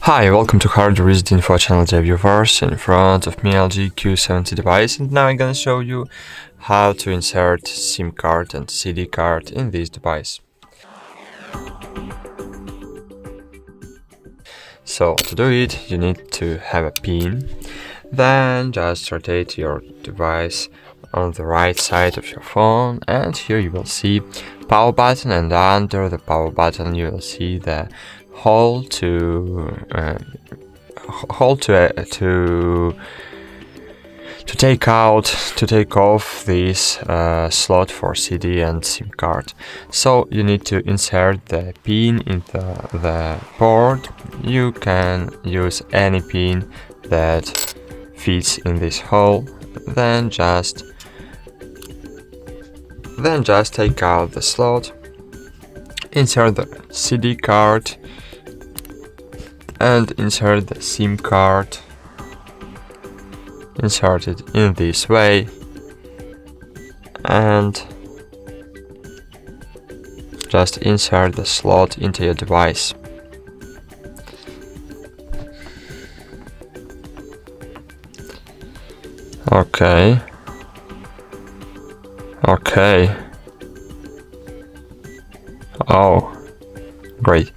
Hi, welcome to HardReset.Info channel, dear viewers. In front of me LG Q70 device, and now I'm gonna show you how to insert SIM card and CD card in this device. So to do it, you need to have a pin, then just rotate your device on the right side of your phone, and here you will see power button, and under the power button you will see the hole to take off this slot for CD and SIM card. So you need to insert the pin into the port. You can use any pin that fits in this hole. Then just take out the slot, insert the CD card, and insert the SIM card. Insert it in this way, and just insert the slot into your device. Okay. Oh, great.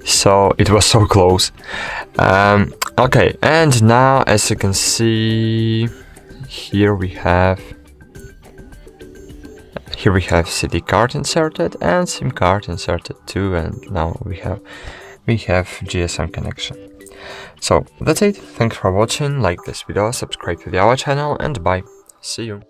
So it was so close. Okay, and now as you can see, here we have CD card inserted and SIM card inserted too, and now we have GSM connection. So that's it. Thanks for watching. Like this video, subscribe to our channel, and bye. See you.